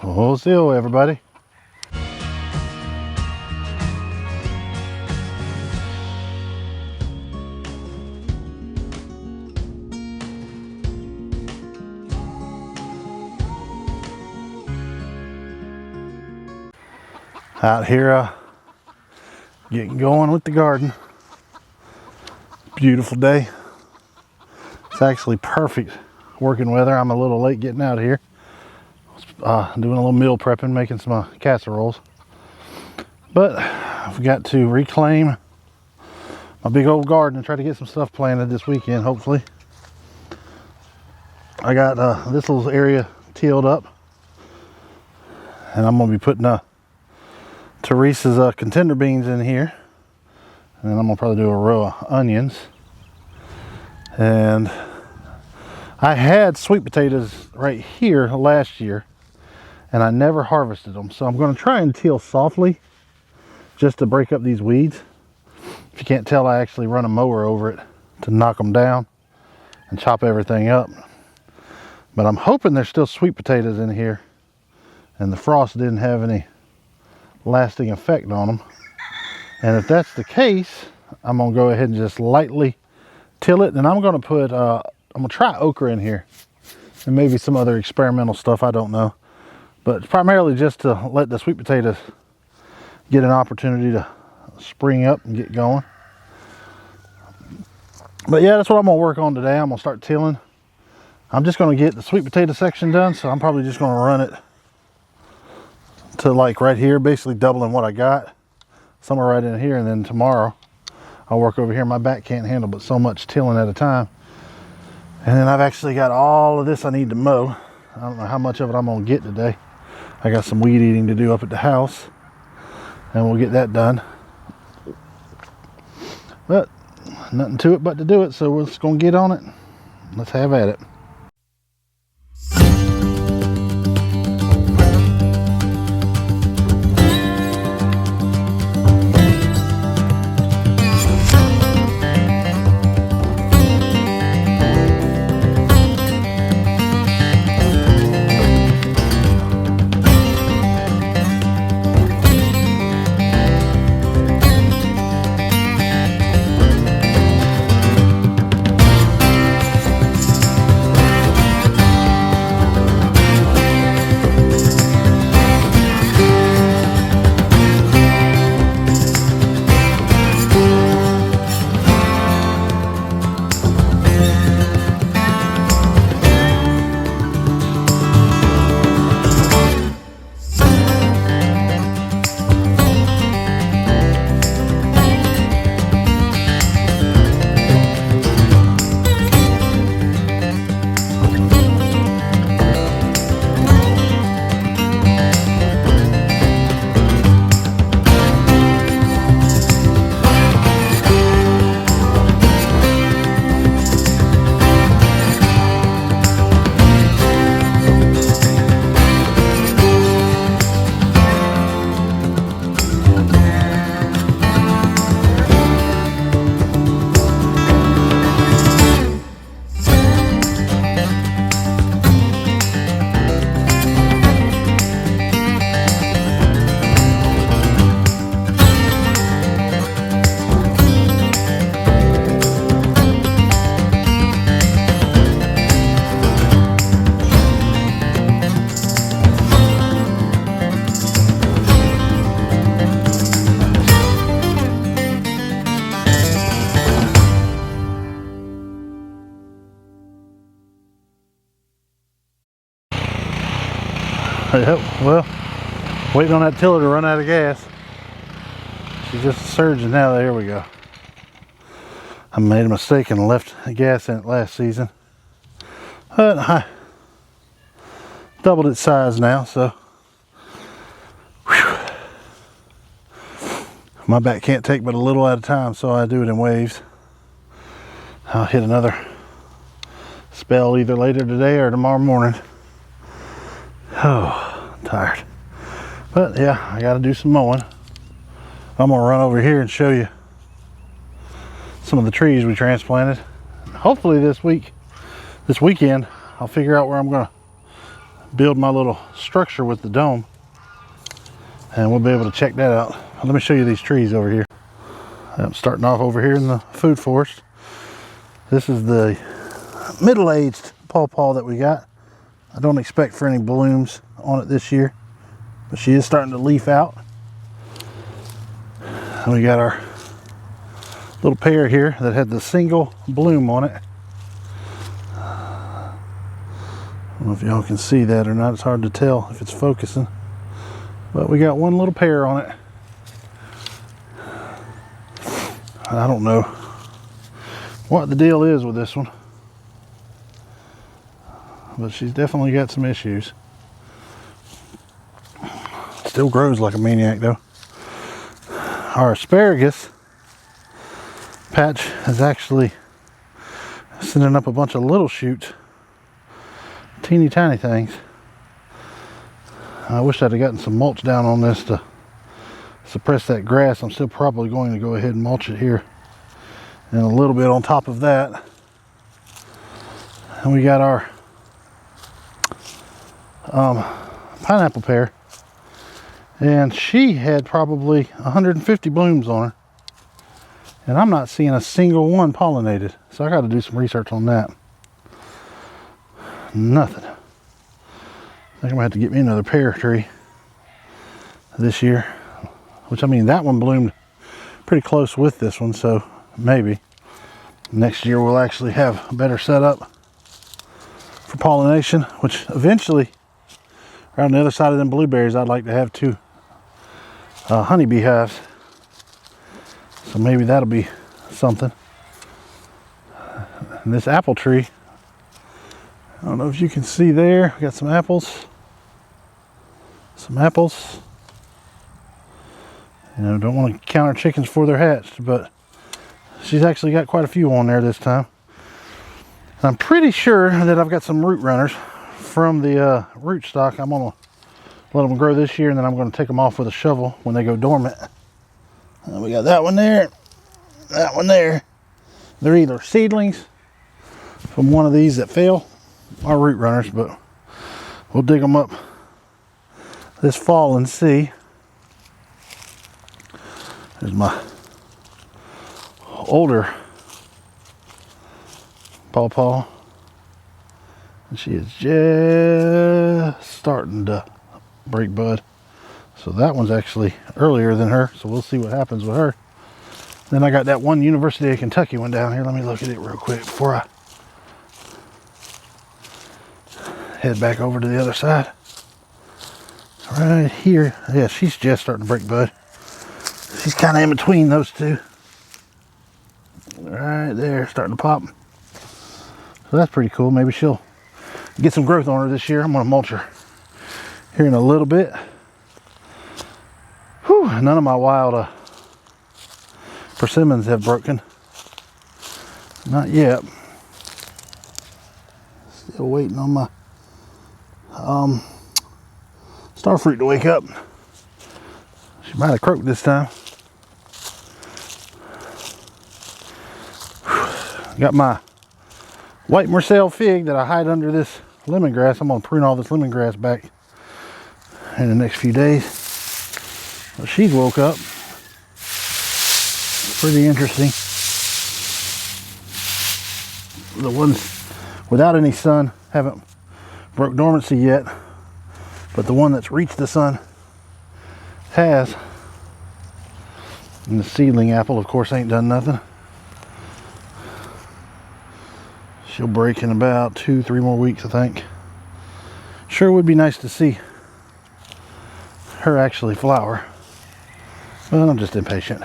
Oh, still everybody. Out here getting going with the garden. Beautiful day. It's actually perfect working weather. I'm a little late getting out of here. Doing a little meal prepping, making some casseroles. But I've got to reclaim my big old garden and try to get some stuff planted this weekend, hopefully. I got this little area tilled up, and I'm gonna be putting Teresa's contender beans in here, and then I'm gonna probably do a row of onions. And I had sweet potatoes right here last year, and I never harvested them, so I'm going to try and till softly just to break up these weeds. If you can't tell, I actually run a mower over it to knock them down and chop everything up. But I'm hoping there's still sweet potatoes in here and the frost didn't have any lasting effect on them. And if that's the case, I'm gonna go ahead and just lightly till it, and I'm gonna put I'm gonna try okra in here and maybe some other experimental stuff, I don't know, but primarily just to let the sweet potatoes get an opportunity to spring up and get going. But yeah, that's what I'm gonna work on today. I'm gonna start tilling. I'm just gonna get the sweet potato section done, so I'm probably just gonna run it to like right here, basically doubling what I got, somewhere right in here, and then tomorrow I'll work over here. My back can't handle but so much tilling at a time. And then I've actually got all of this I need to mow. I don't know how much of it I'm gonna get today. I got some weed eating to do up at the house, and we'll get that done. But nothing to it but to do it, so we're just gonna get on it. Let's have at it. Yep, well, waiting on that tiller to run out of gas. She's just surging now. There we go. I made a mistake and left gas in it last season, but I doubled its size now, so whew. My back can't take but a little at a time, so I do it in waves. I'll hit another spell either later today or tomorrow morning. Oh, I'm tired. But yeah, I got to do some mowing. I'm gonna run over here and show you some of the trees we transplanted. Hopefully this weekend, I'll figure out where I'm gonna build my little structure with the dome, and we'll be able to check that out. Let me show you these trees over here. I'm starting off over here in the food forest. This is the middle-aged pawpaw that we got. I don't expect for any blooms on it this year, but she is starting to leaf out. And we got our little pear here that had the single bloom on it. I don't know if y'all can see that or not. It's hard to tell if it's focusing, but we got one little pear on it. I don't know what the deal is with this one, but she's definitely got some issues. Still grows like a maniac though. Our asparagus patch is actually sending up a bunch of little shoots, teeny tiny things. I wish I'd have gotten some mulch down on this to suppress that grass. I'm still probably going to go ahead and mulch it here, and a little bit on top of that. And we got our pineapple pear, and she had probably 150 blooms on her, and I'm not seeing a single one pollinated, so I got to do some research on that. Nothing. I think I'm gonna have to get me another pear tree this year, which, I mean, that one bloomed pretty close with this one, so maybe next year we'll actually have a better setup for pollination, which eventually, right on the other side of them blueberries, I'd like to have 2 honeybee hives. So maybe that'll be something. And this apple tree, I don't know if you can see there, we got some apples. Some apples. You know, don't want to count our chickens before they're hatched, but she's actually got quite a few on there this time. And I'm pretty sure that I've got some root runners from the root stock. I'm gonna let them grow this year, and then I'm gonna take them off with a shovel when they go dormant. And we got that one there, that one there. They're either seedlings from one of these that fell, or root runners, but we'll dig them up this fall and see. There's my older pawpaw, and she is just starting to break bud. So that one's actually earlier than her, so we'll see what happens with her. Then I got that one University of Kentucky one down here. Let me look at it real quick before I head back over to the other side. Right here, yeah, she's just starting to break bud. She's kind of in between those two. Right there, starting to pop. So that's pretty cool. Maybe she'll get some growth on her this year. I'm gonna mulch her here in a little bit. Whew, none of my wild persimmons have broken. Not yet. Still waiting on my starfruit to wake up. She might have croaked this time. Got my white Marcel fig that I hide under this lemongrass. I'm gonna prune all this lemongrass back in the next few days. Well, she's woke up. Pretty interesting. The ones without any sun haven't broke dormancy yet, but the one that's reached the sun has. And the seedling apple, of course, ain't done nothing. She'll break in about 2-3 more weeks, I think. Sure would be nice to see her actually flower, but I'm just impatient.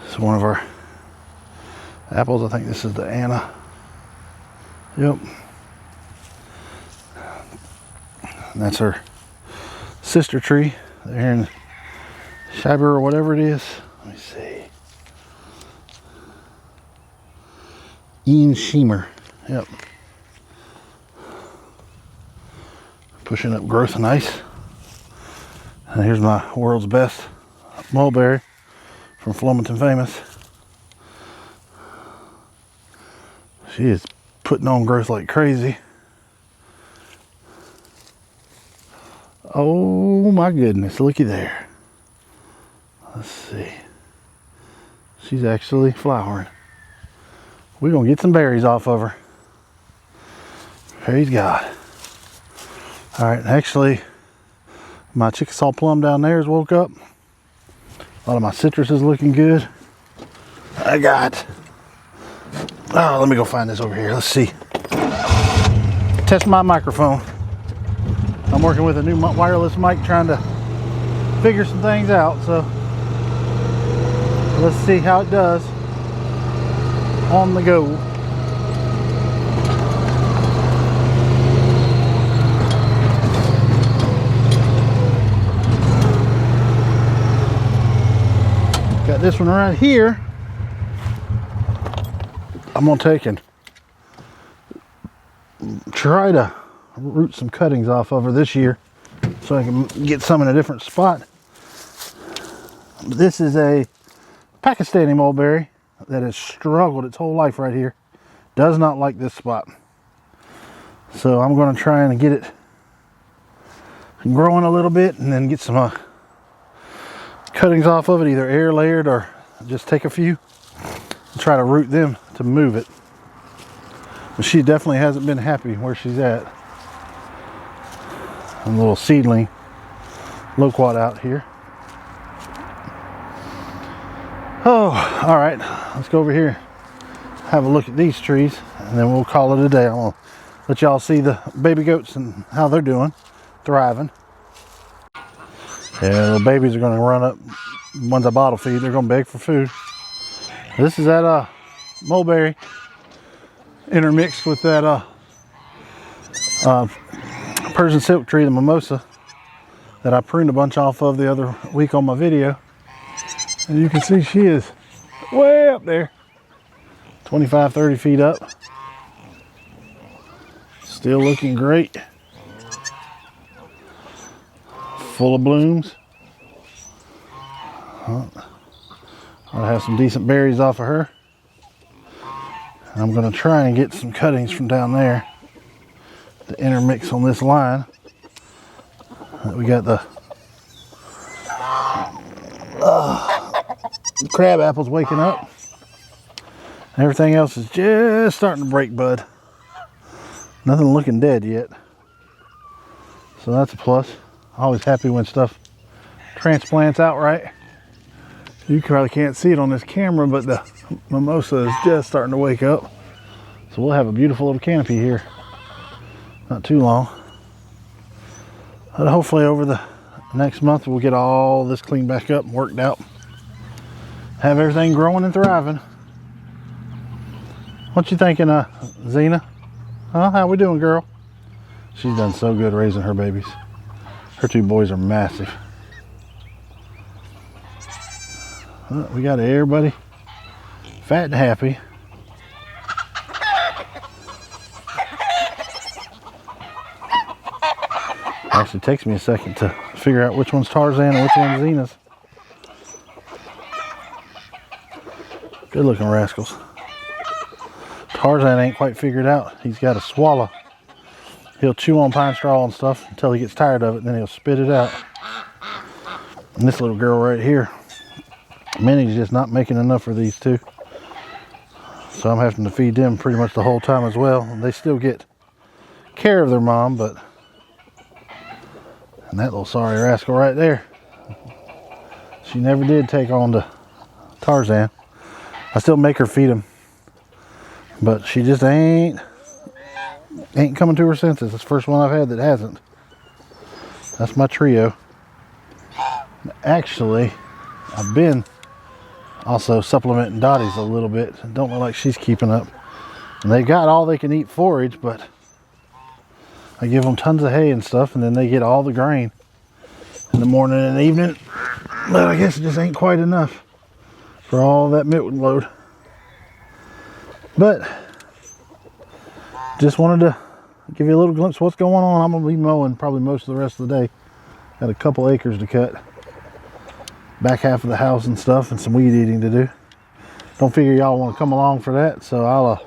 It's one of our apples. I think this is the Anna. Yep. And that's her sister tree there in Shiber or whatever it is. Let me see. Ian Sheemer. Yep. Pushing up growth nice. And here's my world's best mulberry from Flomaton Famous. She is putting on growth like crazy. Oh my goodness, looky there. Let's see. She's actually flowering. We're gonna get some berries off of her. Praise God. All right, actually, my Chickasaw plum down there has woke up. A lot of my citrus is looking good. I got, oh, let me go find this over here. Let's see. Test my microphone. I'm working with a new wireless mic, trying to figure some things out. So let's see how it does on the go. Got this one right here. I'm gonna take and try to root some cuttings off of her this year so I can get some in a different spot. This is a Pakistani mulberry that has struggled its whole life right here. Does not like this spot. So I'm going to try and get it growing a little bit and then get some cuttings off of it, either air layered or just take a few and try to root them to move it. But she definitely hasn't been happy where she's at. A little seedling loquat out here. Oh, all right. Let's go over here, have a look at these trees, and then we'll call it a day. I'm gonna let y'all see the baby goats and how they're doing, thriving. Yeah, the babies are gonna run up. Once I bottle feed, they're gonna beg for food. This is that mulberry intermixed with that Persian silk tree, the mimosa, that I pruned a bunch off of the other week on my video. And you can see she is way up there, 25, 30 feet up. Still looking great. Full of blooms. I'll have some decent berries off of her. I'm going to try and get some cuttings from down there to intermix on this line. We got the crab apples waking up. Everything else is just starting to break bud. Nothing looking dead yet. So that's a plus. Always happy when stuff transplants outright. You probably can't see it on this camera, but the mimosa is just starting to wake up. So we'll have a beautiful little canopy here. Not too long. But hopefully over the next month we'll get all this cleaned back up and worked out. Have everything growing and thriving. What you thinking, Zena? Huh? How we doing, girl? She's done so good raising her babies. Her two boys are massive. We got everybody fat and happy. Actually, it takes me a second to figure out which one's Tarzan and which one's Zena's. Good looking rascals. Tarzan ain't quite figured out. He's got to swallow. He'll chew on pine straw and stuff until he gets tired of it, and then he'll spit it out. And this little girl right here, Minnie's just not making enough for these two. So I'm having to feed them pretty much the whole time as well. They still get care of their mom, but... And that little sorry rascal right there, she never did take on to Tarzan. I still make her feed him, but she just ain't coming to her senses. It's the first one I've had that hasn't. That's my trio. Actually, I've been also supplementing Dottie's a little bit. Don't look like she's keeping up. And they got all they can eat forage, but I give them tons of hay and stuff, and then they get all the grain in the morning and evening. But I guess it just ain't quite enough for all that milk load. But just wanted to give you a little glimpse of what's going on. I'm going to be mowing probably most of the rest of the day. Got a couple acres to cut. Back half of the house and stuff, and some weed eating to do. Don't figure y'all want to come along for that, so I'll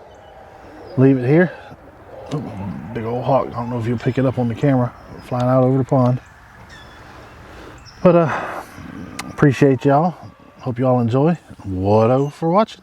leave it here. Oh, big old hawk. I don't know if you'll pick it up on the camera. Flying out over the pond. But appreciate y'all. Hope y'all enjoy. Wado for watching.